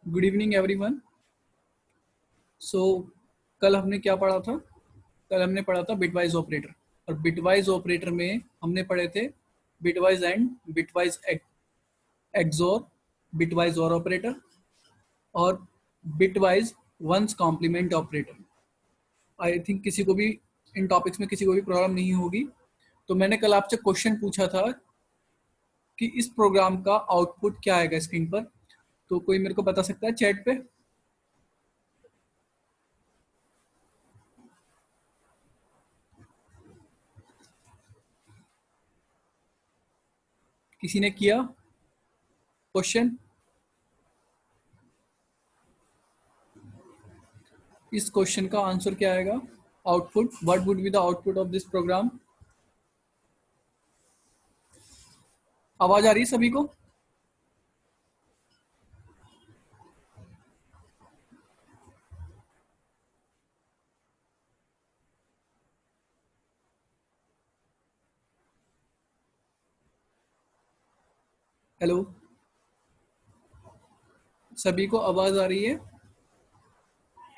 Good evening everyone. सो कल हमने क्या पढ़ा था? कल हमने पढ़ा था बिटवाइज ऑपरेटर, और बिटवाइज ऑपरेटर में हमने पढ़े थे bitwise and, bitwise XOR, bitwise or operator और bitwise one's complement operator. I think किसी को भी इन टॉपिक्स में किसी को भी प्रॉब्लम नहीं होगी। तो मैंने कल आपसे क्वेश्चन पूछा था कि इस प्रोग्राम का आउटपुट क्या आएगा स्क्रीन पर। तो कोई मेरे को बता सकता है चैट पे? किसी ने किया क्वेश्चन? इस क्वेश्चन का आंसर क्या आएगा? Output, what would be the output of this program? आवाज आ रही है सभी को? हेलो, सभी को आवाज आ रही है?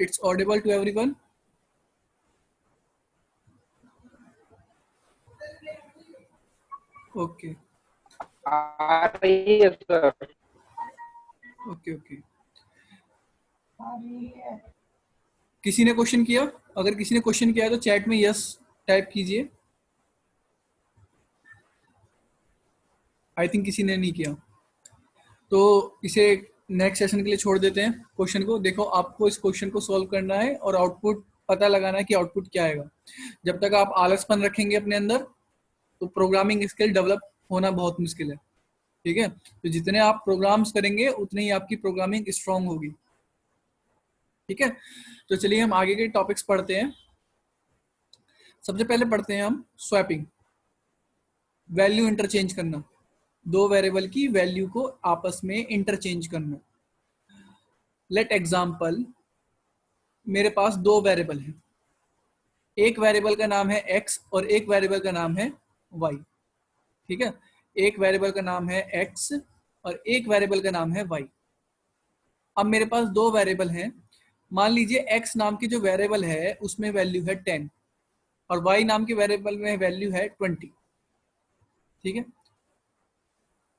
It's audible to everyone? Okay आ रही है सर। Okay okay. किसी ने क्वेश्चन किया? अगर किसी ने क्वेश्चन किया है तो चैट में यस टाइप कीजिए। आई थिंक किसी ने नहीं किया, तो इसे नेक्स्ट सेशन के लिए छोड़ देते हैं। क्वेश्चन को देखो, आपको इस क्वेश्चन को सॉल्व करना है और आउटपुट पता लगाना है कि आउटपुट क्या आएगा। जब तक आप आलसपन रखेंगे अपने अंदर तो प्रोग्रामिंग स्किल डेवलप होना बहुत मुश्किल है। ठीक है, तो जितने आप प्रोग्राम्स करेंगे उतनी ही आपकी प्रोग्रामिंग स्ट्रांग होगी। ठीक है, तो चलिए हम आगे के टॉपिक्स पढ़ते हैं। सबसे पहले पढ़ते हैं हम स्वैपिंग, वैल्यू इंटरचेंज करना, दो वेरिएबल की वैल्यू को आपस में इंटरचेंज करना। लेट एग्जाम्पल, मेरे पास दो वेरिएबल हैं, एक वेरिएबल का नाम है x और एक वेरिएबल का नाम है y। ठीक है, एक वेरिएबल का नाम है x और एक वेरिएबल का नाम है y। अब मेरे पास दो वेरिएबल हैं। मान लीजिए x नाम की जो वेरिएबल है उसमें वैल्यू है 10 और y नाम की वेरिएबल में वैल्यू है 20। ठीक है,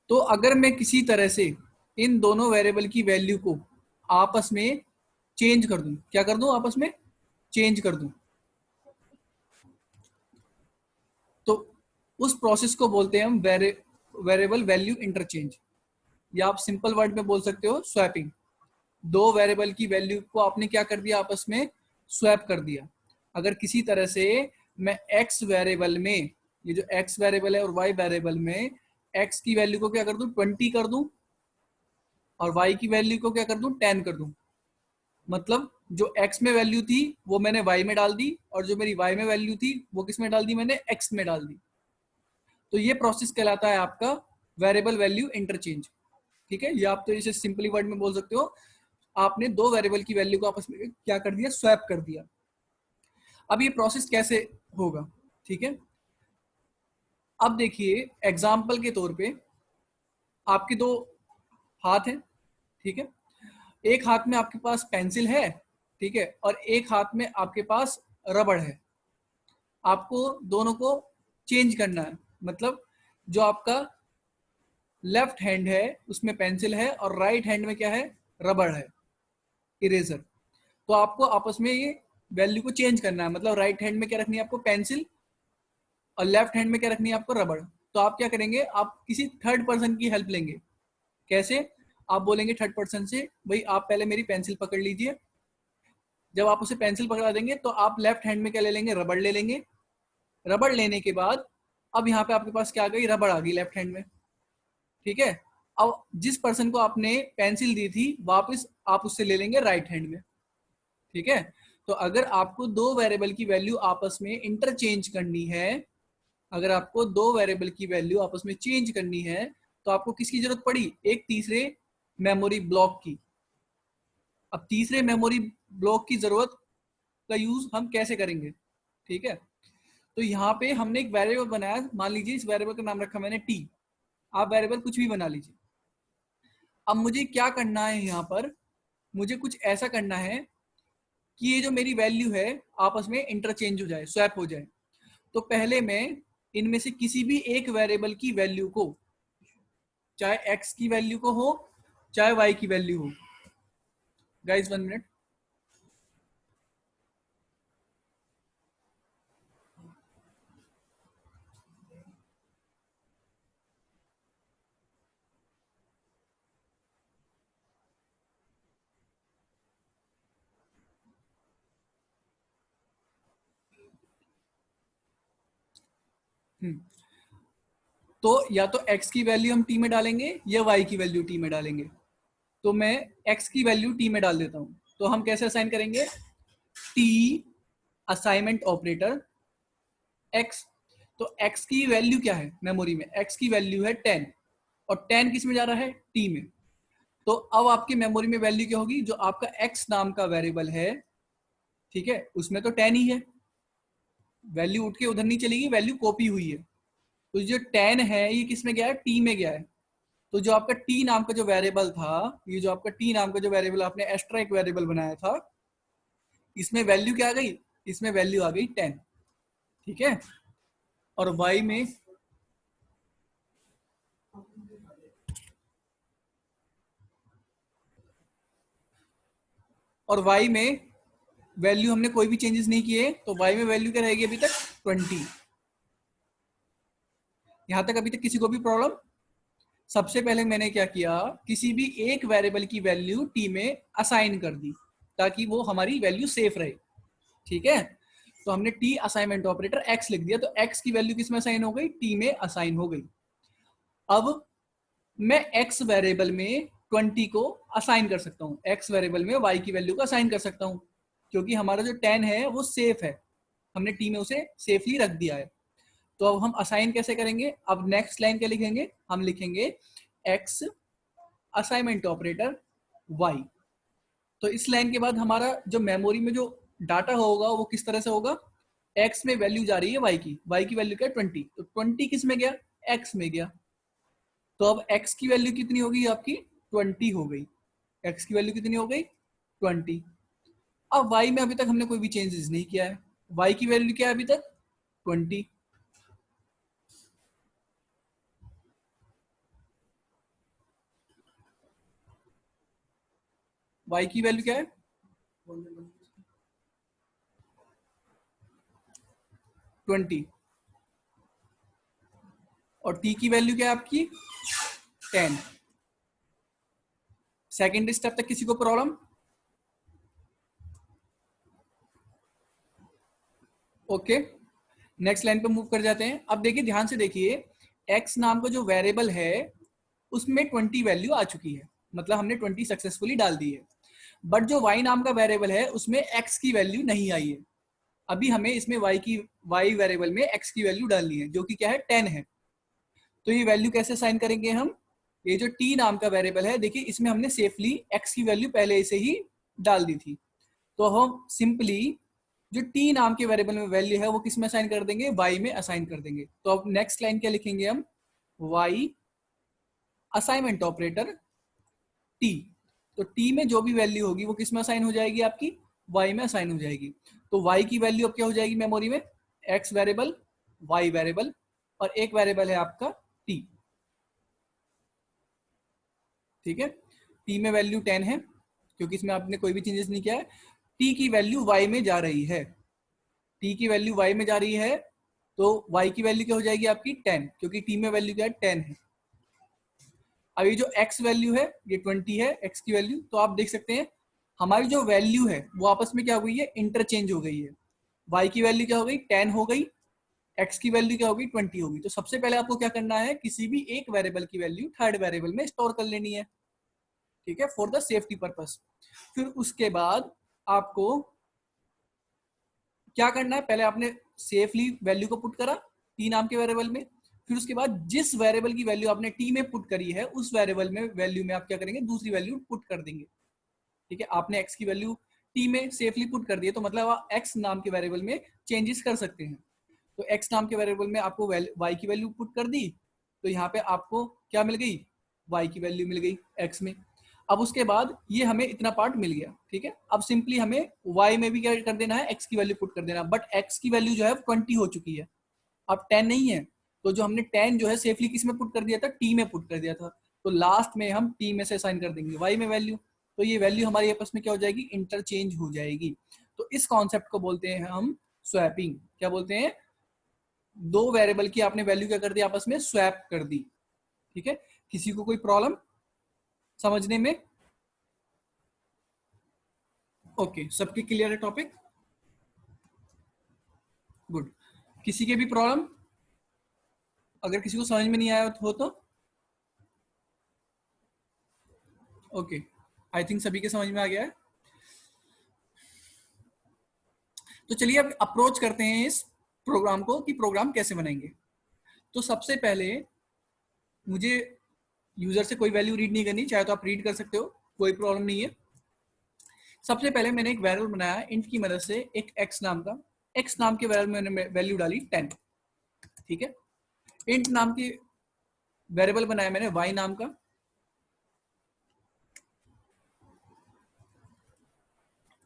तो अगर मैं किसी तरह से इन दोनों वेरिएबल की वैल्यू को आपस में चेंज कर दूं, क्या कर दूं? आपस में चेंज कर दूं, तो उस प्रोसेस को बोलते हैं हम वेरिएबल वैल्यू इंटरचेंज, या आप सिंपल वर्ड में बोल सकते हो स्वैपिंग। दो वेरिएबल की वैल्यू को आपने क्या कर दिया? आपस में स्वैप कर दिया। अगर किसी तरह से मैं x वेरिएबल में, ये जो x वेरिएबल है और y वेरिएबल में x की वैल्यू को क्या कर दूं? 20 कर दूं और y की वैल्यू को क्या कर दूं? 10 कर दूं। मतलब जो x में वैल्यू थी वो मैंने y में डाल दी और जो मेरी y में वैल्यू थी वो किस में डाल दी? मैंने x में डाल दी। तो ये प्रोसेस कहलाता है आपका वेरिएबल वैल्यू इंटरचेंज। ठीक है, ये आप तो इसे सिंपली वर्ड में बोल सकते हो, आपने दो वेरिएबल की वैल्यू को आपस में क्या कर दिया? स्वैप कर दिया। अब ये प्रोसेस कैसे होगा? ठीक है, अब देखिए एग्जाम्पल के तौर पे आपके दो हाथ हैं। ठीक है, एक हाथ में आपके पास पेंसिल है, ठीक है, और एक हाथ में आपके पास रबड़ है। आपको दोनों को चेंज करना है। मतलब जो आपका लेफ्ट हैंड है उसमें पेंसिल है और राइट हैंड में क्या है? रबड़ है, इरेजर। तो आपको आपस में ये वैल्यू को चेंज करना है। मतलब राइट हैंड में क्या रखनी है आपको? पेंसिल, और लेफ्ट हैंड में क्या रखनी है आपको? रबड़। तो आप क्या करेंगे? आप किसी थर्ड पर्सन की हेल्प लेंगे। कैसे? आप बोलेंगे थर्ड पर्सन से, भाई आप पहले मेरी पेंसिल पकड़ लीजिए। जब आप उसे पेंसिल पकड़ा देंगे तो आप लेफ्ट हैंड में क्या ले लेंगे? रबड़ ले लेंगे। रबड़ लेने के बाद अब यहाँ पे आपके पास क्या आ गई? रबड़ आ गई लेफ्ट हैंड में। ठीक है, अब जिस पर्सन को आपने पेंसिल दी थी वापस आप उससे ले लेंगे राइट हैंड में। ठीक है, तो अगर आपको दो वेरिएबल की वैल्यू आपस में इंटरचेंज करनी है, अगर आपको दो वेरिएबल की वैल्यू आपस में चेंज करनी है तो आपको किसकी जरूरत पड़ी? एक तीसरे मेमोरी ब्लॉक की। अब तीसरे मेमोरी ब्लॉक की जरूरत का यूज हम कैसे करेंगे? ठीक है, तो यहाँ पे हमने एक वेरिएबल बनाया। मान लीजिए इस वेरिएबल का नाम रखा मैंने टी। आप वेरिएबल कुछ भी बना लीजिए। अब मुझे क्या करना है यहाँ पर? मुझे कुछ ऐसा करना है कि ये जो मेरी वैल्यू है आपस में इंटरचेंज हो जाए, स्वैप हो जाए। तो पहले मैं इनमें से किसी भी एक वेरिएबल की वैल्यू को, चाहे x की वैल्यू को हो चाहे y की वैल्यू हो, गाइस 1 मिनट, तो या तो x की वैल्यू हम t में डालेंगे या y की वैल्यू t में डालेंगे। तो मैं x की वैल्यू t में डाल देता हूं। तो हम कैसे असाइन करेंगे, t असाइनमेंट ऑपरेटर x। तो x की वैल्यू क्या है मेमोरी में, x की वैल्यू है 10 और 10 किस में जा रहा है, t में। तो अब आपकी मेमोरी में वैल्यू क्या होगी, जो आपका x नाम का वेरिएबल है, ठीक है, उसमें तो 10 ही है, वैल्यू उठ के उधर नहीं चलेगी, वैल्यू कॉपी हुई है। तो जो 10 है ये किस में गया है, t में गया है। तो जो आपका t नाम का जो वेरिएबल था, ये जो आपका t नाम का जो वेरिएबल आपने एक्स्ट्रा एक वेरिएबल बनाया था, इसमें वैल्यू क्या आ गई, इसमें वैल्यू आ गई 10, ठीक है। और y में, और y में वैल्यू हमने कोई भी चेंजेस नहीं किए, तो y में वैल्यू क्या रहेगी अभी तक 20। यहां तक अभी तक किसी को भी प्रॉब्लम। सबसे पहले मैंने क्या किया, किसी भी एक वेरिएबल की वैल्यू t में असाइन कर दी ताकि वो हमारी वैल्यू सेफ रहे, ठीक है। तो हमने t असाइनमेंट ऑपरेटर x लिख दिया, तो x की वैल्यू किस में असाइन हो गई, t में असाइन हो गई। अब मैं x वेरिएबल में 20 को असाइन कर सकता हूं, x वेरिएबल में y की वैल्यू को असाइन कर सकता हूं, क्योंकि हमारा जो 10 है वो सेफ है, हमने t में उसे सेफली रख दिया है। तो अब हम असाइन कैसे करेंगे, अब नेक्स्ट लाइन क्या लिखेंगे, हम लिखेंगे x असाइनमेंट ऑपरेटर y। तो इस लाइन के बाद हमारा जो मेमोरी में जो डाटा होगा वो किस तरह से होगा, x में वैल्यू जा रही है y की वैल्यू क्या है 20, तो 20 किस में गया, x में गया। तो अब x की वैल्यू कितनी होगी आपकी, 20 हो गई, x की वैल्यू कितनी हो गई 20। अब y में अभी तक हमने कोई भी चेंजेस नहीं किया है, y की वैल्यू क्या है अभी तक 20। y की वैल्यू क्या है 20 और t की वैल्यू क्या है आपकी 10। सेकेंड स्टेप तक किसी को प्रॉब्लम, ओके। नेक्स्ट लाइन पे मूव कर जाते हैं। अब देखिए ध्यान से देखिए, x नाम का जो वेरिएबल है उसमें 20 वैल्यू आ चुकी है, मतलब हमने 20 सक्सेसफुली डाल दी है। बट जो y नाम का वेरिएबल है उसमें x की वैल्यू नहीं आई है। अभी हमें इसमें y वेरिएबल में x की वैल्यू डालनी है जो कि क्या है 10 है। तो ये वैल्यू कैसे साइन करेंगे हम, ये जो t नाम का वेरिएबल है देखिए इसमें हमने सेफली x की वैल्यू पहले से ही डाल दी थी। तो हम सिंपली जो t नाम के वेरिएबल में वैल्यू है वो किस में असाइन कर देंगे, y में असाइन कर देंगे। तो अब नेक्स्ट लाइन क्या लिखेंगे हम, y असाइनमेंट ऑपरेटर t। तो t में जो भी वैल्यू होगी वो किस में असाइन हो जाएगी आपकी, y में असाइन हो जाएगी। तो y की वैल्यू अब क्या हो जाएगी मेमोरी में, x वेरिएबल, y वेरिएबल और एक वेरिएबल है आपका t, ठीक है। t में वैल्यू 10 है क्योंकि इसमें आपने कोई भी चेंजेस नहीं किया है। t की वैल्यू y में जा रही है, t की वैल्यू y में जा रही है, तो y की वैल्यू क्या हो जाएगी आपकी 10, क्योंकि t में वैल्यू क्या है 10 है। अब ये जो x वैल्यू है ये 20 है x की वैल्यू। तो आप देख सकते हैं हमारी जो वैल्यू है वो आपस में क्या हो गई है, इंटरचेंज हो गई है। y की वैल्यू क्या हो गई 10 हो गई, x की वैल्यू क्या होगी 20 होगी। तो सबसे पहले आपको क्या करना है, किसी भी एक वेरिएबल की वैल्यू थर्ड वेरिएबल में स्टोर कर लेनी है, ठीक है, फॉर द सेफ्टी पर्पस। फिर उसके बाद आपको क्या करना है, पहले आपने सेफली वैल्यू को पुट करा टी नाम के वेरिएबल में, फिर उसके बाद जिस वेरिएबल की वैल्यू आपने टी में पुट करी है उस वेरिएबल में वैल्यू में आप क्या करेंगे, दूसरी वैल्यू पुट कर देंगे, ठीक है। आपने एक्स की वैल्यू टी में सेफली पुट कर दी है, तो मतलब आप एक्स नाम के वेरिएबल में चेंजेस कर सकते हैं। तो एक्स नाम के वेरिएबल में आपको वाई की वैल्यू पुट कर दी, तो यहाँ पे आपको क्या मिल गई, वाई की वैल्यू मिल गई एक्स में। अब उसके बाद ये हमें इतना पार्ट मिल गया, ठीक है। अब सिंपली हमें y में भी क्या कर देना है, x की वैल्यू पुट कर देना, बट x की वैल्यू जो है 20 हो चुकी है, अब 10 नहीं है। तो जो हमने 10 जो है सेफली किस में पुट कर दिया था, t में पुट कर दिया था, तो लास्ट में हम t में से असाइन कर देंगे y में वैल्यू, तो ये वैल्यू हमारी आपस में क्या हो जाएगी, इंटरचेंज हो जाएगी। तो इस कॉन्सेप्ट को बोलते हैं हम स्वैपिंग। क्या बोलते हैं, दो वेरिएबल की आपने वैल्यू क्या कर दी, आपस में स्वैप कर दी, ठीक है। किसी को कोई प्रॉब्लम समझने में? ओके, सबके क्लियर है टॉपिक? गुड। किसी के भी प्रॉब्लम, अगर किसी को समझ में नहीं आया हो तो? ओके, आई थिंक सभी के समझ में आ गया है। तो चलिए अब अप्रोच करते हैं इस प्रोग्राम को कि प्रोग्राम कैसे बनाएंगे। तो सबसे पहले मुझे यूजर से कोई वैल्यू रीड नहीं करनी, चाहे तो आप रीड कर सकते हो, कोई प्रॉब्लम नहीं है। सबसे पहले मैंने एक वेरिएबल बनाया इंट की मदद से, एक x नाम का, x नाम के वेरिएबल में मैंने वैल्यू डाली 10, ठीक है। इंट नाम की वेरिएबल बनाया मैंने y नाम का,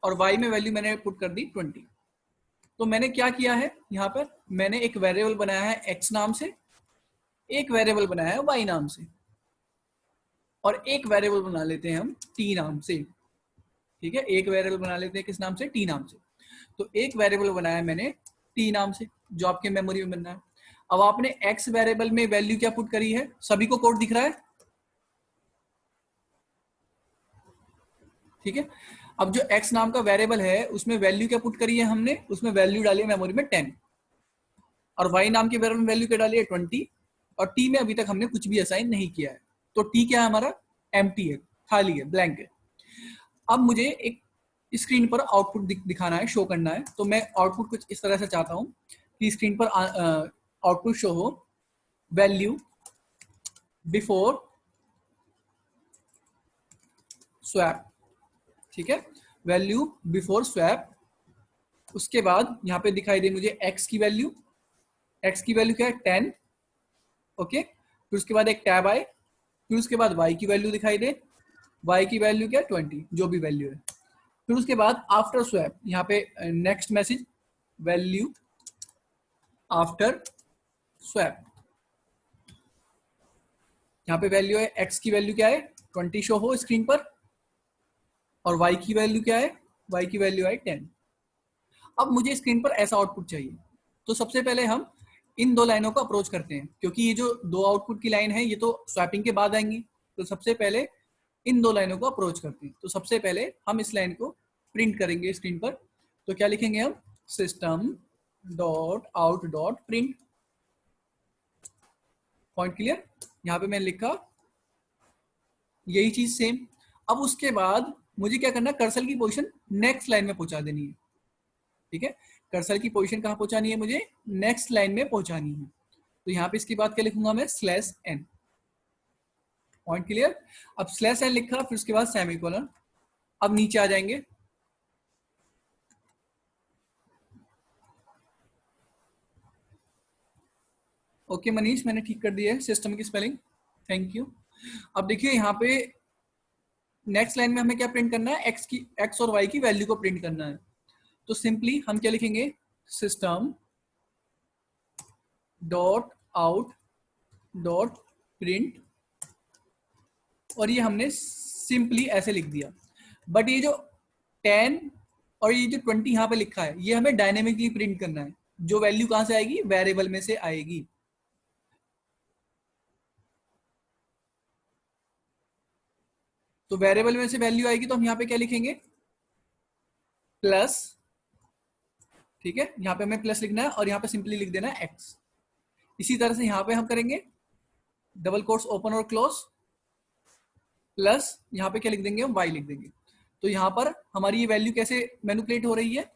और y में वैल्यू मैंने पुट कर दी 20। तो मैंने क्या किया है, यहाँ पर मैंने एक वेरिएबल बनाया है x नाम से, एक वेरिएबल बनाया है y नाम से, और एक वेरिएबल बना लेते हैं हम t नाम से, ठीक है। एक वेरिएबल बना लेते हैं किस नाम से, t नाम से। तो एक वेरिएबल बनाया मैंने t नाम से, जो आपके मेमोरी में बनना है। अब आपने x वेरिएबल में वैल्यू क्या पुट करी है, सभी को कोड दिख रहा है, ठीक है। अब जो x नाम का वेरिएबल है उसमें वैल्यू क्या पुट करी है हमने, उसमें वैल्यू डाली है मेमोरी में 10, और y नाम के वेरिएबल में वैल्यू क्या डाली है 20, और t में अभी तक हमने कुछ भी असाइन नहीं किया है। तो t क्या है हमारा, एम्प्टी है, खाली है, ब्लैंक है। अब मुझे एक स्क्रीन पर आउटपुट दिखाना है, शो करना है। तो मैं आउटपुट कुछ इस तरह से चाहता हूं कि स्क्रीन पर आउटपुट शो हो, वैल्यू बिफोर स्वैप, ठीक है, वैल्यू बिफोर स्वैप। उसके बाद यहाँ पे दिखाई दे मुझे x की वैल्यू, x की वैल्यू क्या है 10, ओके। फिर उसके बाद एक टैब आए, फिर उसके बाद y की वैल्यू दिखाई दे, y की वैल्यू क्या है 20, जो भी वैल्यू है। फिर उसके बाद आफ्टर स्वैप, यहाँ पे next message, value after swap, यहाँ पे वैल्यू है x की वैल्यू क्या है 20 शो हो स्क्रीन पर, और y की वैल्यू क्या है, y की वैल्यू है 10। अब मुझे स्क्रीन पर ऐसा आउटपुट चाहिए। तो सबसे पहले हम इन दो लाइनों को अप्रोच करते हैं, क्योंकि ये जो दो आउटपुट की लाइन है ये तो स्वैपिंग के बाद आएंगी। तो सबसे पहले इन दो लाइनों को अप्रोच करते हैं। तो सबसे पहले हम इस लाइन को प्रिंट करेंगे स्क्रीन पर। तो क्या लिखेंगे हम, system dot out dot print, point clear. यहाँ पे मैंने लिखा यही चीज सेम। अब उसके बाद मुझे क्या करना है, कर्सर की पोजीशन नेक्स्ट लाइन में पहुंचा देनी है, ठीक है। कर्सर की पोजीशन कहाँ पहुंचानी है, मुझे नेक्स्ट लाइन में पहुंचानी है। तो यहाँ पे इसके बाद क्या लिखूंगा मैं, स्लैश एन, पॉइंट क्लियर। अब स्लैश एन लिखा, फिर उसके बाद सेमीकोलन। अब नीचे आ जाएंगे, ओके मनीष, मैंने ठीक कर दिया है सिस्टम की स्पेलिंग, थैंक यू। अब देखिए यहाँ पे नेक्स्ट लाइन में हमें क्या प्रिंट करना है, एक्स और वाई की वैल्यू को प्रिंट करना है। तो सिंपली हम क्या लिखेंगे, system dot out dot print, और ये हमने सिंपली ऐसे लिख दिया। बट ये जो 10 और ये जो 20 यहाँ पे लिखा है, ये हमें डायनेमिकली प्रिंट करना है। जो वैल्यू कहां से आएगी, वेरिएबल में से आएगी। तो वेरिएबल में से वैल्यू आएगी तो हम यहाँ पे क्या लिखेंगे, प्लस, ठीक है। यहाँ पे हमें प्लस लिखना है और यहाँ पे सिंपली लिख देना है एक्स। इसी तरह से यहाँ पे हम करेंगे, डबल कोट्स ओपन और क्लोज, प्लस यहाँ पे क्या लिख देंगे, हम वाई लिख देंगे। तो यहाँ पर हमारी ये वैल्यू कैसे मैनिपुलेट हो रही है,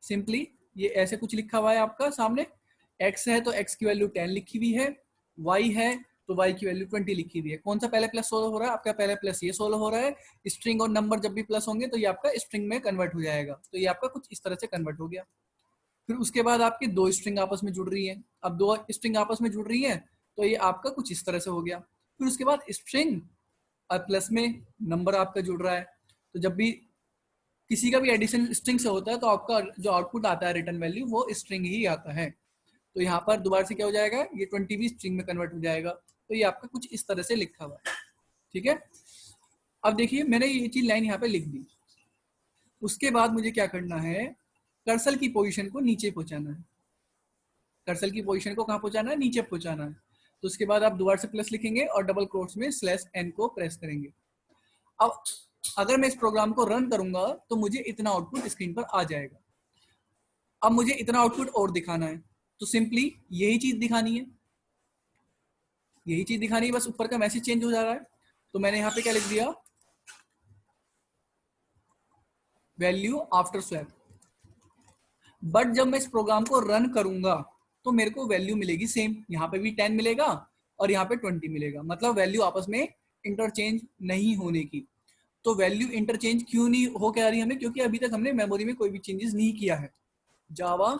सिंपली ये ऐसे कुछ लिखा हुआ है आपका सामने, x है तो x की वैल्यू 10 लिखी हुई है, y है तो y की वैल्यू 20 लिखी हुई है। कौन सा पहले प्लस सोल्व हो रहा है, आपका पहले प्लस ये सोल्व हो रहा है। स्ट्रिंग और नंबर जब भी प्लस होंगे तो ये आपका स्ट्रिंग में कन्वर्ट हो जाएगा। तो ये आपका कुछ इस तरह से कन्वर्ट हो गया। फिर उसके बाद आपकी दो स्ट्रिंग आपस में जुड़ रही है। अब दो स्ट्रिंग आपस में जुड़ रही है तो ये आपका कुछ इस तरह से हो गया। फिर उसके बाद स्ट्रिंग और प्लस में नंबर आपका जुड़ रहा है। तो जब भी किसी का भी एडिशन स्ट्रिंग से होता है तो आपका जो आउटपुट आता है रिटर्न वैल्यू वो स्ट्रिंग ही आता है। तो यहाँ पर दोबारा से क्या हो जाएगा, ये 20 भी स्ट्रिंग में कन्वर्ट हो जाएगा। तो ये आपका कुछ इस तरह से लिखा हुआ है, ठीक है। अब देखिए मैंने ये चीज लाइन यहाँ पे लिख दी। उसके बाद मुझे क्या करना है, कर्सर की पोजीशन को नीचे पहुंचाना है। कर्सर की पोजीशन को कहाँ पहुंचाना है, नीचे पहुंचाना है। तो उसके बाद आप दोबारा से प्लस लिखेंगे और डबल कोट्स में /n को प्रेस करेंगे। अब अगर मैं इस प्रोग्राम को रन करूंगा तो मुझे इतना आउटपुट स्क्रीन पर आ जाएगा। अब मुझे इतना आउटपुट और दिखाना है तो सिंपली यही चीज दिखानी है, यही चीज दिखानी है, बस ऊपर का मैसेज चेंज हो जा रहा है। तो मैंने यहाँ पे क्या लिख दिया, वैल्यू आफ्टर स्वैप। बट जब मैं इस प्रोग्राम को रन करूंगा तो मेरे को वैल्यू मिलेगी सेम, यहाँ पे भी 10 मिलेगा और यहाँ पे 20 मिलेगा, मतलब वैल्यू आपस में इंटरचेंज नहीं होने की। तो वैल्यू इंटरचेंज क्यों नहीं हो के आ रही है हमें, क्योंकि अभी तक हमने मेमोरी में कोई भी चेंजेस नहीं किया है। Java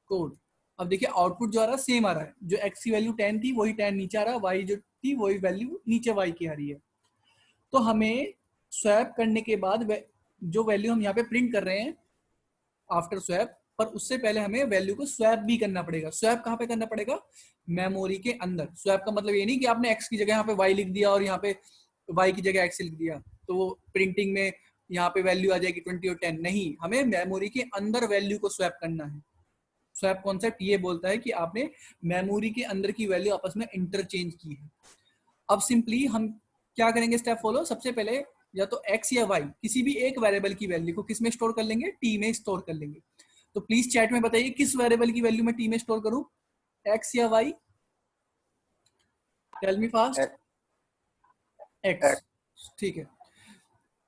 code. अब देखिए आउटपुट जो आ रहा है सेम आ रहा है, जो x की वैल्यू 10 थी वही 10 नीचे आ रहा है, y जो थी वही वैल्यू नीचे y की आ रही है। तो हमें स्वैप करने के बाद जो वैल्यू हम यहाँ पे प्रिंट कर रहे हैं आफ्टर स्वैप, पर उससे पहले हमें वैल्यू को स्वैप भी करना पड़ेगा। स्वैप कहाँ पे करना पड़ेगा, मेमोरी के अंदर। स्वैप का मतलब ये नहीं कि आपने x की जगह यहाँ पे y लिख दिया और यहाँ पे y की जगह x लिख दिया तो वो प्रिंटिंग में यहाँ पे वैल्यू आ जाएगी 20 और 10। नहीं, हमें मेमोरी के अंदर वैल्यू को स्वैप करना है। स्वैप कॉन्सेप्ट ये बोलता है कि आपने मेमोरी के अंदर की वैल्यू आपस में इंटरचेंज की है। अब सिंपली हम क्या करेंगे, स्टेप फॉलो। सबसे पहले या तो x या y किसी भी एक वेरिएबल की वैल्यू को किस में स्टोर कर लेंगे, t में स्टोर कर लेंगे। तो प्लीज चैट में बताइए किस वेरिएबल की वैल्यू मैं t में स्टोर करूं, x या y? Tell me fast. x, ठीक है।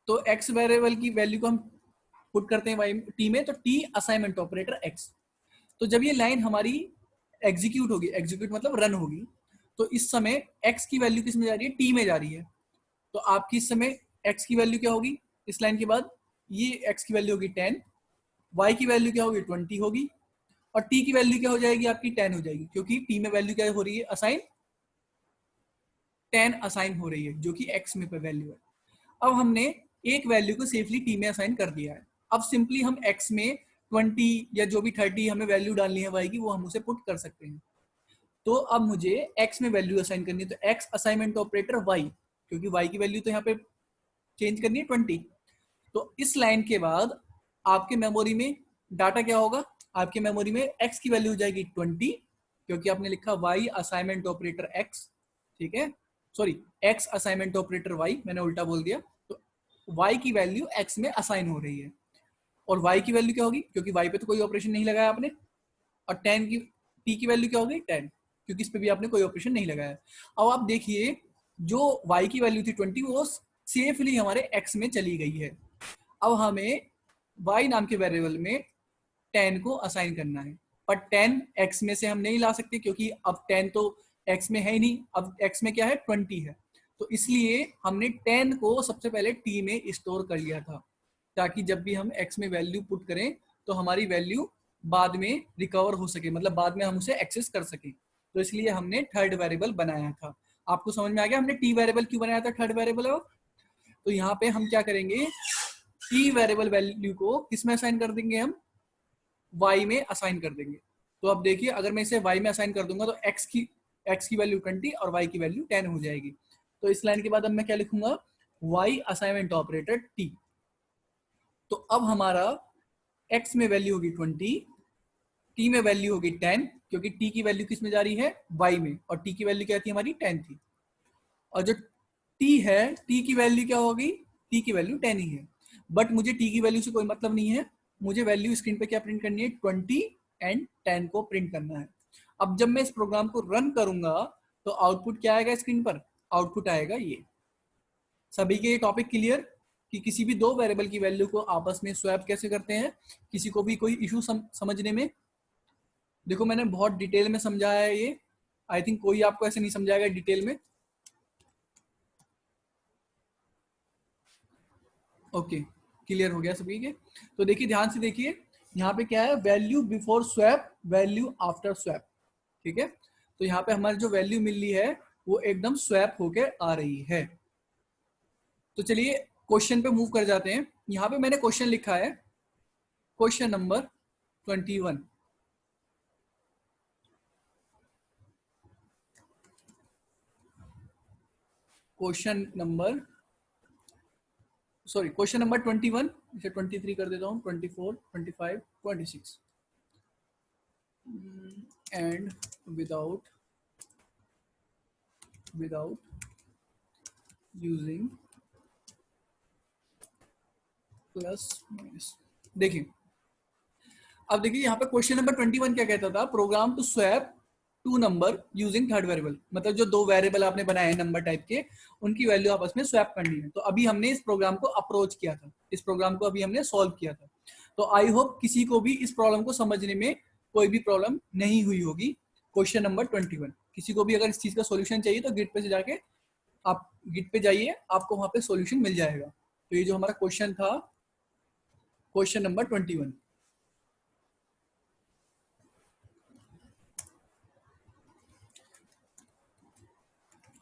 तो x वेरिएबल की वैल्यू को हम पुट करते हैं y t में, तो t असाइनमेंट ऑपरेटर x। तो जब ये लाइन हमारी एग्जीक्यूट होगी, एग्जीक्यूट मतलब रन होगी, तो इस समय x की वैल्यू किस में जा रही है, t में जा रही है। तो आपकी इस समय x की वैल्यू क्या होगी इस लाइन के बाद, ये x की वैल्यू होगी 10, y की वैल्यू क्या होगी 20 होगी, और t की वैल्यू क्या हो जाएगी आपकी 10 हो जाएगी, क्योंकि t में वैल्यू क्या हो रही है असाइन, 10 असाइन हो रही है जो कि x में पे वैल्यू है। अब हमने एक वैल्यू को सेफली t में असाइन कर दिया है। अब सिंपली हम x में 20 या जो भी 30 हमें वैल्यू डालनी है y की वो हम उसे पुट कर सकते हैं। तो अब मुझे x में वैल्यू असाइन करनी है, तो x असाइनमेंट ऑपरेटर y, क्योंकि y की वैल्यू तो यहाँ पे चेंज करनी है 20। तो इस लाइन के बाद आपके मेमोरी में डाटा क्या होगा, आपके मेमोरी में x की वैल्यू हो जाएगी 20, क्योंकि आपने लिखा y असाइनमेंट ऑपरेटर x, ठीक है, sorry x assignment operator y, मैंने उल्टा बोल दिया। तो y की वैल्यू x में असाइन हो रही है, और y की वैल्यू क्या होगी, क्योंकि y पे तो कोई ऑपरेशन नहीं लगाया आपने, और 10 की t की वैल्यू क्या होगी 10, क्योंकि इस पे भी आपने कोई ऑपरेशन नहीं लगाया। अब आप देखिए जो y की वैल्यू थी 20 वो सेफली हमारे x में चली गई है। अब हमें y नाम के वेरिएबल में 10 को असाइन करना है, पर 10 x में से हम नहीं ला सकते क्योंकि अब 10 तो x में है ही नहीं, अब x में क्या है 20 है। तो इसलिए हमने 10 को सबसे पहले t में स्टोर कर लिया था, ताकि जब भी हम x में वैल्यू पुट करें तो हमारी वैल्यू बाद में रिकवर हो सके, मतलब बाद में हम उसे एक्सेस कर सके। तो इसलिए हमने थर्ड वेरिएबल बनाया था। आपको समझ में आ गया हमने टी वेरिएबल क्यों बनाया था थर्ड वेरिएबल? तो यहाँ पे हम क्या करेंगे, टी वेरिएबल वैल्यू को किस में असाइन कर देंगे, हम y में असाइन कर देंगे। तो अब देखिए अगर मैं इसे y में असाइन कर दूंगा तो x की वैल्यू 20 और y की वैल्यू 10 हो जाएगी। तो इस लाइन के बाद अब मैं क्या लिखूंगा, y असाइनमेंट ऑपरेटर t। तो अब हमारा x में वैल्यू होगी 20, t में वैल्यू होगी 10, क्योंकि t की वैल्यू किस में जा रही है y में, और t की वैल्यू क्या थी हमारी 10 थी। और जो t है t की वैल्यू क्या होगी, t की वैल्यू 10 ही है। बट मुझे t की वैल्यू से कोई मतलब नहीं है, मुझे वैल्यू स्क्रीन पे क्या प्रिंट करनी है 20 एंड 10 को प्रिंट करना है। अब जब मैं इस प्रोग्राम को रन करूंगा तो आउटपुट क्या आएगा स्क्रीन पर, आउटपुट आएगा ये। सभी के ये टॉपिक क्लियर कि किसी भी दो वेरिएबल की वैल्यू को आपस में स्वैप कैसे करते हैं, किसी को भी कोई इशू समझने में? देखो मैंने बहुत डिटेल में समझाया है ये, आई थिंक कोई आपको ऐसे नहीं समझाएगा डिटेल में। ओके क्लियर हो गया सभी के? तो देखिए ध्यान से देखिए यहाँ पे क्या है, value before swap, value after swap, ठीक है। तो यहाँ पे हमारी जो वैल्यू मिल रही है वो एकदम स्वैप होके आ रही है। तो चलिए क्वेश्चन पे मूव कर जाते हैं। यहाँ पे मैंने क्वेश्चन लिखा है, क्वेश्चन नंबर 21। क्वेश्चन नंबर 21, इसे 23 कर देता हूँ, 24, 25, 26 and without using plus minus. देखिए, अब देखिए यहाँ पे क्वेश्चन नंबर 21 क्या कहता था, program to swap two number using third variable. मतलब जो दो वेरिएबल आपने बनाए हैं नंबर टाइप के, उनकी वैल्यू आपस में स्वैप करनी है। तो अभी हमने इस प्रोग्राम को अप्रोच किया था, इस प्रोग्राम को अभी हमने सॉल्व किया था। तो आई होप किसी को भी इस प्रॉब्लम को समझने में कोई भी प्रॉब्लम नहीं हुई होगी। क्वेश्चन नंबर 21, किसी को भी अगर इस चीज का सोल्यूशन चाहिए तो गिट पे से जाके आप गिट पे जाइए, आपको वहां पे सोल्यूशन मिल जाएगा। तो ये जो हमारा क्वेश्चन था, क्वेश्चन नंबर 21।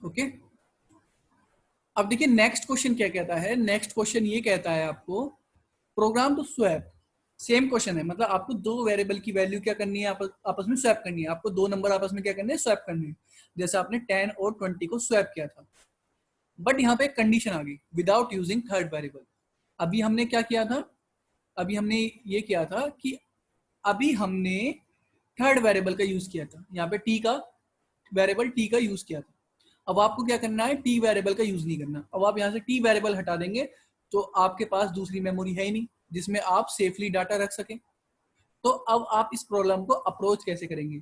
ओके, अब देखिए नेक्स्ट क्वेश्चन क्या कहता है। नेक्स्ट क्वेश्चन ये कहता है आपको, program to swap. Same question है, मतलब आपको दो वेरिएबल की वैल्यू क्या करनी है, आपस में स्वैप करनी है। आपको दो नंबर आपस में क्या करने हैं, स्वैप करनी है। जैसे आपने 10 और 20 को स्वैप किया था। बट यहाँ पे एक कंडीशन आ गई, विदाउट यूजिंग थर्ड वेरिएबल। अभी हमने क्या किया था, अभी हमने ये किया था कि अभी हमने थर्ड वेरिएबल का यूज किया था। यहाँ पे टी का वेरिएबल टी का यूज किया था। अब आपको क्या करना है, टी वेरिएबल का यूज नहीं करना। अब आप यहाँ से टी वेरिएबल हटा देंगे तो आपके पास दूसरी मेमोरी है ही नहीं जिसमें आप सेफली डाटा रख सकें। तो अब आप इस प्रॉब्लम को अप्रोच कैसे करेंगे।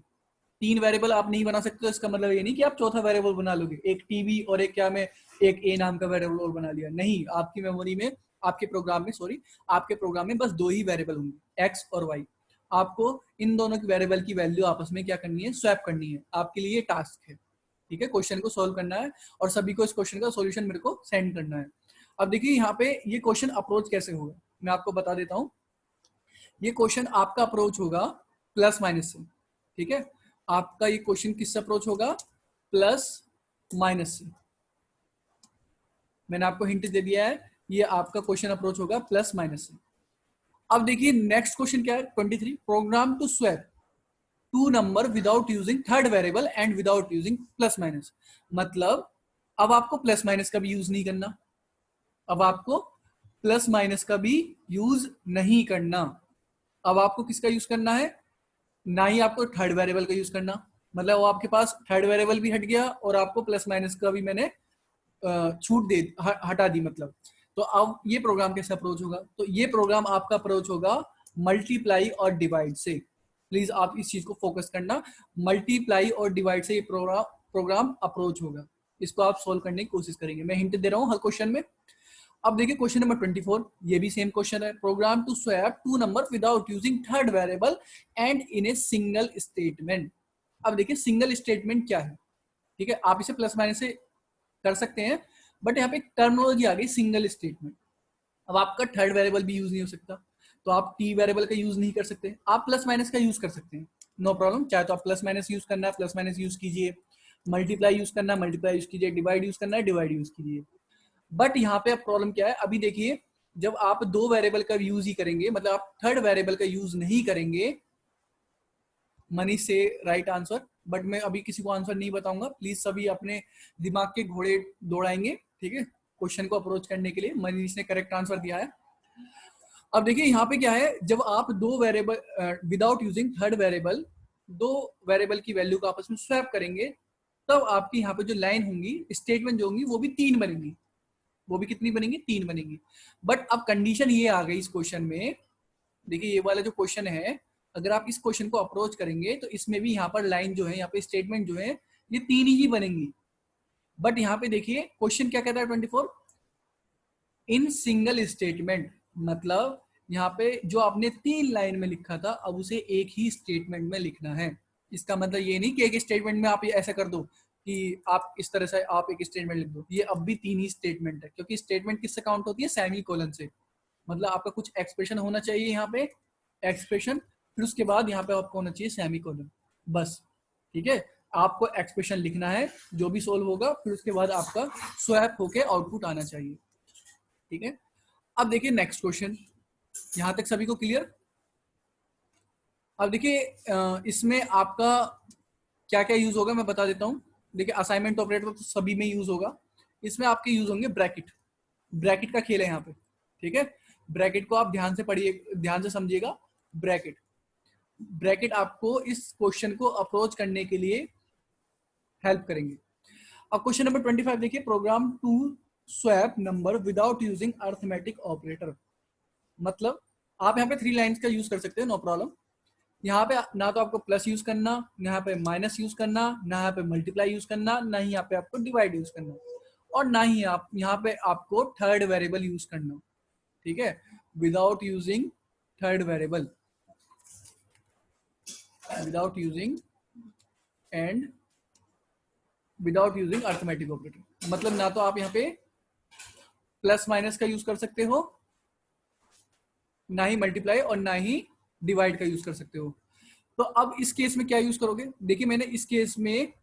तीन वेरिएबल आप नहीं बना सकते, तो इसका मतलब ये नहीं कि आप चौथा वेरिएबल बना लोगे, एक टीबी और एक क्या में एक ए नाम का वेरिएबल और बना लिया। नहीं, आपकी मेमोरी में, आपके प्रोग्राम में, सॉरी, आपके प्रोग्राम में बस दो ही वेरिएबल होंगे, एक्स और वाई। आपको इन दोनों की वेरिएबल की वैल्यू आपस में क्या करनी है, स्वैप करनी है। आपके लिए टास्क है, ठीक है, क्वेश्चन को सोल्व करना है और सभी को इस क्वेश्चन का सॉल्यूशन मेरे को सेंड करना है। अब देखिए यहाँ पे ये क्वेश्चन अप्रोच कैसे होगा, मैं आपको बता देता हूँ। ये क्वेश्चन आपका अप्रोच होगा प्लस माइनस से, ठीक है। आपका ये क्वेश्चन किससे अप्रोच होगा, प्लस माइनस से। मैंने आपको हिंट दे दिया है, ये आपका क्वेश्चन अप्रोच होगा प्लस माइनस से। अब देखिए नेक्स्ट क्वेश्चन क्या है, 23, program to swap two number without using third variable and without using plus minus. मतलब अब आपको प्लस माइनस का भी यूज नहीं करना, अब आपको प्लस माइनस का भी यूज नहीं करना। अब आपको किसका यूज करना है, ना ही आपको थर्ड वेरिएबल का यूज करना। मतलब वो आपके पास थर्ड वेरिएबल भी हट गया और आपको प्लस माइनस का भी मैंने छूट दे हटा दी। मतलब तो अब ये प्रोग्राम कैसे अप्रोच होगा, तो ये प्रोग्राम आपका अप्रोच होगा मल्टीप्लाई और डिवाइड से। प्लीज आप इस चीज को फोकस करना, मल्टीप्लाई और डिवाइड से ये प्रोग्राम अप्रोच होगा। इसको आप सोल्व करने की कोशिश करेंगे, मैं हिंट दे रहा हूँ हर क्वेश्चन में। अब देखिए क्वेश्चन नंबर 24, ये भी सेम क्वेश्चन है, program to swap two number without using third variable and in a single statement. अब देखिए सिंगल स्टेटमेंट क्या है, ठीक है, आप इसे प्लस माइनस से कर सकते हैं, बट यहाँ पे टर्मिनोलॉजी आ गई सिंगल स्टेटमेंट। अब आपका थर्ड वेरिएबल भी यूज नहीं हो सकता, तो आप टी वेरिएबल का यूज नहीं कर सकते, आप प्लस माइनस का यूज कर सकते हैं, नो प्रॉब्लम। चाहे तो आप प्लस माइनस यूज करना है प्लस माइनस यूज कीजिए, मल्टीप्लाई यूज करना है मल्टीप्लाई यूज कीजिए, डिवाइड यूज करना है डिवाइड यूज कीजिए। बट यहाँ पे अब प्रॉब्लम क्या है, अभी देखिए जब आप दो वेरिएबल का यूज ही करेंगे, मतलब आप थर्ड वेरिएबल का यूज नहीं करेंगे, मनीष से राइट आंसर, बट मैं अभी किसी को आंसर नहीं बताऊंगा, प्लीज सभी अपने दिमाग के घोड़े दौड़ाएंगे, ठीक है, क्वेश्चन को अप्रोच करने के लिए। मनीष ने करेक्ट आंसर दिया है। अब देखिए यहाँ पे क्या है, जब आप दो variable without using third variable, दो वेरिएबल की वैल्यू को आपस में स्वैप करेंगे, तब आपकी यहाँ पे जो लाइन होंगी, स्टेटमेंट जो होंगी, वो भी तीन बनेंगी। वो भी कितनी बनेंगी, तीन बनेंगी। बट अब कंडीशन ये आ गई इस क्वेश्चन में, देखिए ये वाला जो क्वेश्चन है, अगर आप इस क्वेश्चन को अप्रोच करेंगे तो इसमें भी यहाँ पर लाइन जो है, यहाँ पे स्टेटमेंट जो है, ये तीन ही बनेंगी। बट यहाँ पे देखिए क्वेश्चन क्या कहता है 24, इन सिंगल स्टेटमेंट। मतलब यहाँ पे जो आपने तीन लाइन में लिखा था, अब उसे एक ही स्टेटमेंट में लिखना है। इसका मतलब ये नहीं कि एक स्टेटमेंट में आप ये ऐसा कर दो कि आप इस तरह से आप एक स्टेटमेंट लिख दो, ये अब भी तीन ही स्टेटमेंट है, क्योंकि स्टेटमेंट किससे काउंट होती है, सेमी कोलन से। मतलब आपका कुछ एक्सप्रेशन होना चाहिए यहाँ पे, एक्सप्रेशन, फिर उसके बाद यहाँ पे आपको होना चाहिए सेमी कोलन, बस, ठीक है। आपको एक्सप्रेशन लिखना है जो भी सोल्व होगा, फिर उसके बाद आपका स्वैप होके आउटपुट आना चाहिए। ठीक है, अब देखिए नेक्स्ट क्वेश्चन, यहां तक सभी को क्लियर। अब देखिए इसमें आपका क्या क्या यूज होगा मैं बता देता हूँ। देखिए असाइनमेंट ऑपरेटर तो सभी में यूज होगा, इसमें आपके यूज होंगे ब्रैकेट। ब्रैकेट का खेल है यहाँ पे, ठीक है। ब्रैकेट को आप ध्यान से पढ़िए, ध्यान से समझिएगा। ब्रैकेट ब्रैकेट आपको इस क्वेश्चन को अप्रोच करने के लिए हेल्प करेंगे। अब क्वेश्चन नंबर 25 देखिए, program to swap number without using arithmetic operator. मतलब आप यहाँ पे 3 लाइन्स का यूज कर सकते हैं, नो प्रॉब्लम। यहाँ पे ना तो आपको प्लस यूज करना, यहाँ पे माइनस यूज करना, ना यहाँ पे मल्टीप्लाई यूज करना, ना ही यहाँ पे आपको डिवाइड यूज करना, और ना ही आप यहाँ पे आपको थर्ड वेरिएबल यूज करना, ठीक है। Without using third variable, without using and without using arithmetic operator. मतलब ना तो आप यहाँ पे प्लस माइनस का यूज कर सकते हो, ना ही मल्टीप्लाई और ना ही डिवाइड का यूज कर सकते हो। तो अब इस केस में क्या यूज करोगे, देखिए मैंने इस केस में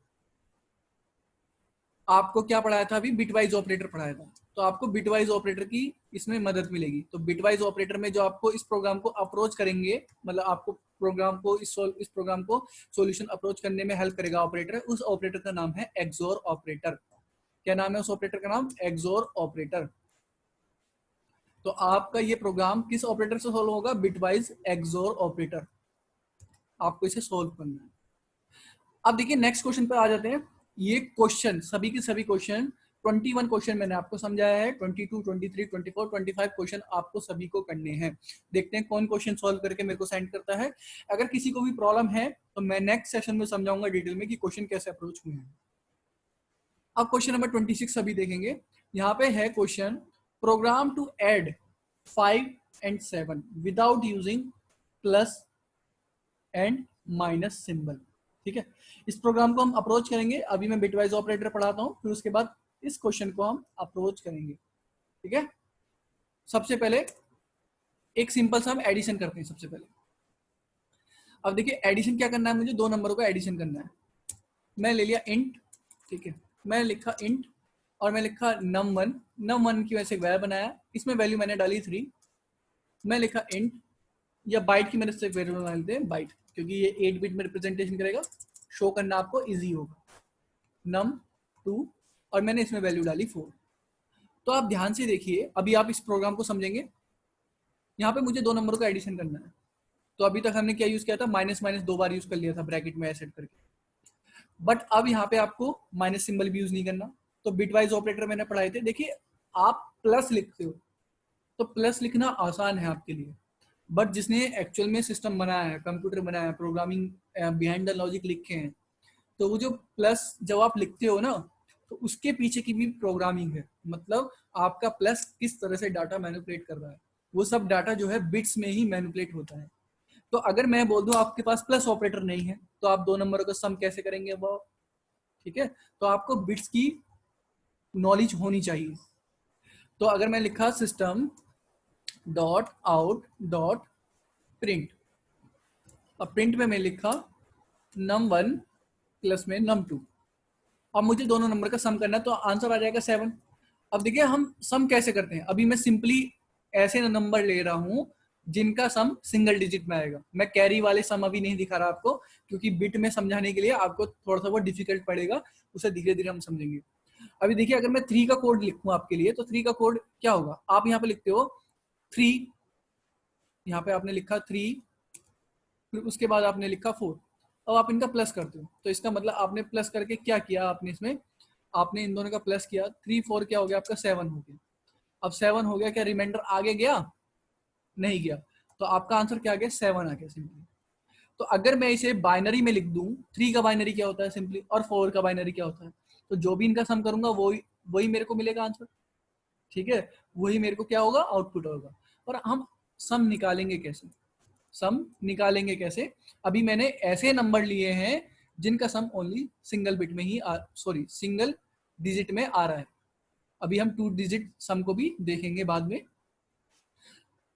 आपको क्या पढ़ाया था, अभी बिटवाइज ऑपरेटर पढ़ाया था, तो आपको बिटवाइज ऑपरेटर की इसमें मदद मिलेगी। तो बिटवाइज ऑपरेटर में जो आपको इस प्रोग्राम को अप्रोच करेंगे, मतलब आपको प्रोग्राम को इस प्रोग्राम को सॉल्यूशन अप्रोच करने में हेल्प करेगा ऑपरेटर, उस ऑपरेटर का नाम है एक्सोर ऑपरेटर। क्या नाम है उस ऑपरेटर का नाम, एक्सोर ऑपरेटर। तो आपका ये प्रोग्राम किस ऑपरेटर से सोल्व होगा, बिटवाइज एक्सोर ऑपरेटर, आपको इसे सोल्व करना है। अब देखिए नेक्स्ट क्वेश्चन पे आ जाते हैं। ये क्वेश्चन सभी के सभी क्वेश्चन 21 क्वेश्चन मैंने आपको समझाया है, 22, 23, 24, 25 क्वेश्चन आपको सभी को करने हैं। देखते हैं कौन क्वेश्चन सॉल्व करके मेरे को सेंड करता है। अगर किसी को भी प्रॉब्लम है तो मैं नेक्स्ट सेशन में समझाऊंगा डिटेल में कि क्वेश्चन कैसे अप्रोच हुए हैं। अब क्वेश्चन नंबर 26 अभी देखेंगे। यहाँ पे है question, program to add 5 and 7 without using plus and minus symbol. ठीक है, इस प्रोग्राम को हम अप्रोच करेंगे। अभी मैं बिटवाइज ऑपरेटर पढ़ाता हूँ, फिर उसके बाद इस क्वेश्चन को हम अप्रोच करेंगे। ठीक है, सबसे पहले एक सिंपल सा हम एडिशन करते हैं सबसे पहले। अब देखिए एडिशन क्या करना है, मुझे 2 नंबरों का एडिशन करना है। मैं ले लिया इंट, ठीक है, मैंने लिखा इंट और मैं लिखा num1। num1 की वजह से वैल्यू बनाया, इसमें वैल्यू मैंने डाली 3। मैं लिखा इंट, या बाइट की मदद से वेरिएबल बना लेते हैं बाइट, क्योंकि ये 8 बिट में रिप्रेजेंटेशन करेगा, शो करना आपको इजी होगा। num2 और मैंने इसमें वैल्यू डाली 4। तो आप ध्यान से देखिए, अभी आप इस प्रोग्राम को समझेंगे। यहाँ पे मुझे 2 नंबरों का एडिशन करना है। तो अभी तक हमने क्या यूज किया था, माइनस माइनस 2 बार यूज कर लिया था ब्रैकेट में ऐसे करके, बट अब यहाँ पे आपको माइनस सिंबल भी यूज नहीं करना। तो बिटवाइज ऑपरेटर मैंने पढ़ाए थे। देखिए आप प्लस लिखते हो तो प्लस लिखना आसान है आपके लिए, बट जिसने एक्चुअल में सिस्टम बनाया है, कंप्यूटर बनाया है, प्रोग्रामिंग बिहाइंड द लॉजिक लिखे हैं, तो वो जो प्लस जब आप लिखते हो ना, तो उसके पीछे की भी प्रोग्रामिंग है। मतलब आपका प्लस किस तरह से डाटा मैनिपुलेट कर रहा है, वो सब डाटा जो है बिट्स में ही मैनिपुलेट होता है। तो अगर मैं बोल दूं आपके पास प्लस ऑपरेटर नहीं है, तो आप 2 नंबरों का सम कैसे करेंगे वो, ठीक है। तो आपको बिट्स की नॉलेज होनी चाहिए। तो अगर मैं लिखा system dot out dot print, अब प्रिंट में मैं लिखा num1 प्लस में num2। अब मुझे दोनों नंबर का सम करना है, तो आंसर आ जाएगा 7। अब देखिए हम सम कैसे करते हैं। अभी मैं सिंपली ऐसे नंबर ले रहा हूं जिनका सम सिंगल डिजिट में आएगा। मैं कैरी वाले सम अभी नहीं दिखा रहा आपको, क्योंकि बिट में समझाने के लिए आपको थोड़ा सा वो डिफिकल्ट पड़ेगा, उसे धीरे धीरे हम समझेंगे। अभी देखिए अगर मैं 3 का कोड लिखूं आपके लिए, तो 3 का कोड क्या होगा, आप यहाँ पे लिखते हो 3, यहाँ पे आपने लिखा 3, फिर उसके बाद आपने लिखा 4। अब आप इनका प्लस करते हो, तो इसका मतलब आपने प्लस करके क्या किया, आपने इसमें आपने इन दोनों का प्लस किया। 3 4 क्या हो गया आपका, 7 हो गया। अब 7 हो गया, क्या रिमाइंडर आगे गया, नहीं गया, तो आपका आंसर क्या आ गया, 7 आ गया सिंपली। तो अगर मैं इसे बाइनरी में लिख दूं, 3 का बाइनरी क्या होता है सिंपली, और 4 का बाइनरी क्या होता है, तो जो भी इनका सम करूंगा वही वही मेरे को मिलेगा आंसर। ठीक है, वही मेरे को क्या होगा, आउटपुट होगा। और हम सम निकालेंगे कैसे, सम निकालेंगे कैसे, अभी मैंने ऐसे नंबर लिए हैं जिनका सम ओनली सिंगल बिट में ही सिंगल डिजिट में आ रहा है। अभी हम 2 डिजिट सम को भी देखेंगे बाद में।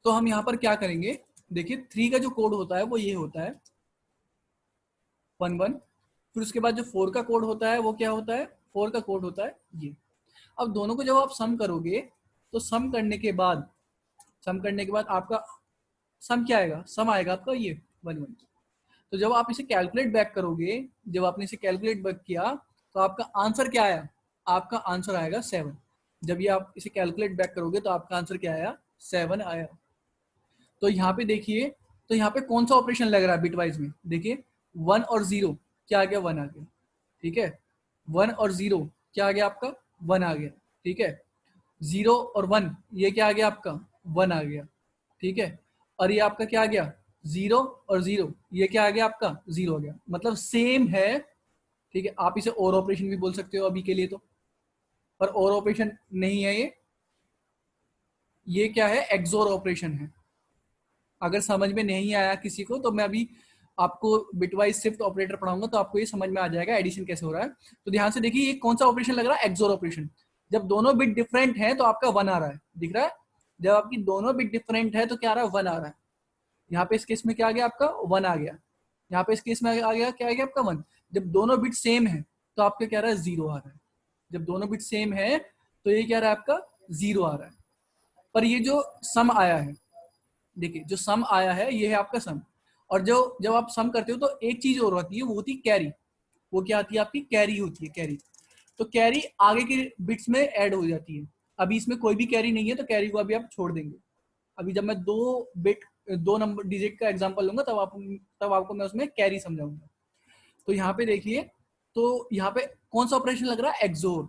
तो हम यहाँ पर क्या करेंगे, देखिए 3 का जो कोड होता है वो ये होता है 1 1। फिर उसके बाद जो 4 का कोड होता है वो क्या होता है, 4 का कोड होता है ये। अब दोनों को जब आप सम करोगे तो सम करने के बाद आपका सम क्या आएगा, सम आएगा आपका ये 1 1। तो जब आप इसे कैलकुलेट बैक करोगे, जब आपने इसे कैलकुलेट बैक किया तो आपका आंसर क्या आया, आपका आंसर आएगा 7। जब ये आप इसे कैलकुलेट बैक करोगे तो आपका आंसर क्या आया, 7 आया। तो यहाँ पे देखिए, तो यहाँ पे कौन सा ऑपरेशन लग रहा है बिटवाइज में, देखिए 1 और 0 क्या आ गया, 1 आ गया, ठीक है। 1 और 0 क्या आ गया आपका, 1 आ गया, ठीक है। 0 और 1 ये क्या आ गया आपका, 1 आ गया, ठीक है। और ये आपका क्या आ गया, 0 और 0 ये क्या आ गया आपका, 0 आ गया, मतलब सेम है, ठीक है। आप इसे और ऑपरेशन भी बोल सकते हो अभी के लिए तो, पर और ऑपरेशन नहीं है ये क्या है, एक्सोर ऑपरेशन है। अगर समझ में नहीं आया किसी को तो मैं अभी आपको बिटवाइज शिफ्ट ऑपरेटर पढ़ाऊंगा तो आपको ये समझ में आ जाएगा एडिशन कैसे हो रहा है। तो ध्यान से देखिए ये कौन सा ऑपरेशन लग रहा है, एक्सोर ऑपरेशन। जब दोनों बिट डिफरेंट है तो आपका 1 आ रहा है, दिख रहा है। जब आपकी दोनों बिट डिफरेंट है तो क्या आ रहा है, 1 आ रहा है। यहाँ पे इस केस में क्या आ गया आपका, 1 आ गया। यहाँ पे इस केस में आ गया क्या आ गया आपका, 1। जब दोनों बिट सेम है तो आपका क्या आ रहा है, 0 आ रहा है। जब दोनों बिट सेम है तो ये क्या आ रहा है आपका, 0 आ रहा है। पर ये जो सम आया है, देखिए जो सम आया है ये है आपका सम। और जो जब आप सम करते हो तो एक चीज और होती है, वो होती है कैरी। वो क्या आती है आपकी, कैरी होती है, कैरी। तो कैरी आगे के बिट्स में ऐड हो जाती है। अभी इसमें कोई भी कैरी नहीं है तो कैरी को अभी आप छोड़ देंगे। अभी जब मैं दो नंबर डिजिट का एग्जांपल लूंगा तब आपको मैं उसमें कैरी समझाऊंगा। तो यहाँ पे देखिए, तो यहाँ पे कौन सा ऑपरेशन लग रहा है, एक्सोर।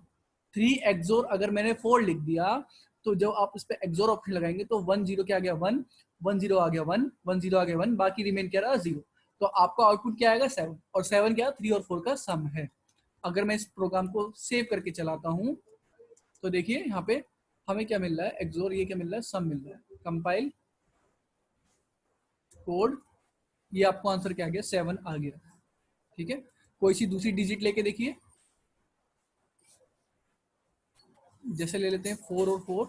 3 एक्सोर अगर मैंने 4 लिख दिया तो जब आप इस पे एक्सोर ऑप्शन लगाएंगे तो 1 0 क्या आ गया, 1 1 0 आ गया 1 1 0 आ गया 1, बाकी रिमेन क्या रहा, 0। तो आपका आउटपुट क्या आएगा, 7। और 7 क्या, 3 और 4 का सम है। अगर मैं इस प्रोग्राम को सेव करके चलाता हूँ तो देखिए यहाँ पे हमें क्या मिल रहा है, एक्सोर ये क्या मिल रहा है, सम मिल रहा है। कंपाइल कोड, ये आपको आंसर क्या आ गया, 7 आ गया, ठीक है। कोई सी दूसरी डिजिट लेके देखिए, जैसे ले लेते हैं 4 और 4।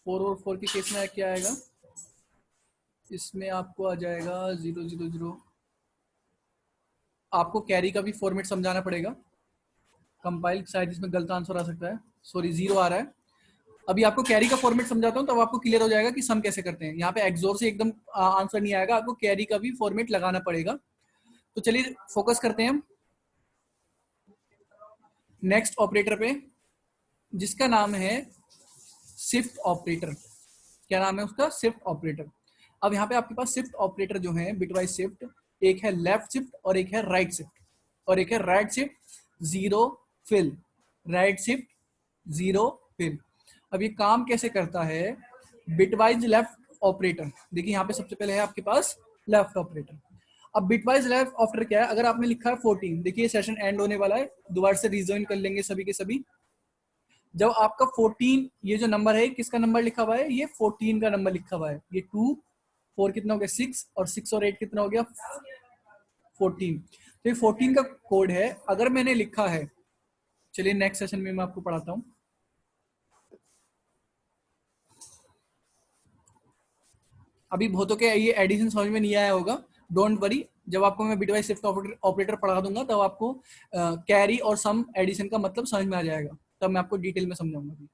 4 और 4 के केस में क्या आएगा, इसमें आपको आ जाएगा 0 0 0। आपको कैरी का भी फॉर्मेट समझाना पड़ेगा। कंपाइल, शायद इसमें गलत आंसर आ सकता है, सॉरी 0 आ रहा है। अभी आपको कैरी का फॉर्मेट समझाता हूँ तब आपको क्लियर हो जाएगा कि सम कैसे करते हैं। यहाँ पे एक्सोर से एकदम आंसर नहीं आएगा, आपको कैरी का भी फॉर्मेट लगाना पड़ेगा। तो चलिए फोकस करते हैं हम नेक्स्ट ऑपरेटर पे, जिसका नाम है शिफ्ट ऑपरेटर। क्या नाम है उसका, शिफ्ट ऑपरेटर। अब यहाँ पे आपके पास शिफ्ट ऑपरेटर जो है बिटवाइज शिफ्ट, एक है लेफ्ट शिफ्ट और एक है राइट शिफ्ट, और एक है right shift 0 fill, right shift 0 fill. अब ये काम कैसे करता है, बिटवाइज लेफ्ट ऑपरेटर। देखिए यहाँ पे सबसे पहले है आपके पास लेफ्ट ऑपरेटर। अब बिटवाइज लेफ्ट ऑपरेटर क्या है, अगर आपने लिखा है 14, देखिए सेशन एंड होने वाला है, दोबारा से रिजॉइन कर लेंगे सभी के सभी। जब आपका 14 ये जो नंबर है किसका नंबर लिखा हुआ है, ये 14 का नंबर लिखा हुआ है। ये 2 4 कितना हो गया, 6, और 6 और 8 कितना हो गया, 14। तो ये 14 का कोड है। अगर मैंने लिखा है, चलिए नेक्स्ट सेशन में मैं आपको पढ़ाता हूं। अभी बहुतों के ये एडिशन समझ में नहीं आया होगा, डोंट वरी। जब आपको मैं बिटवाइज शिफ्ट ऑपरेटर पढ़ा दूंगा तब आपको कैरी और सम एडिशन का मतलब समझ में आ जाएगा, तब मैं आपको डिटेल में समझाऊंगा।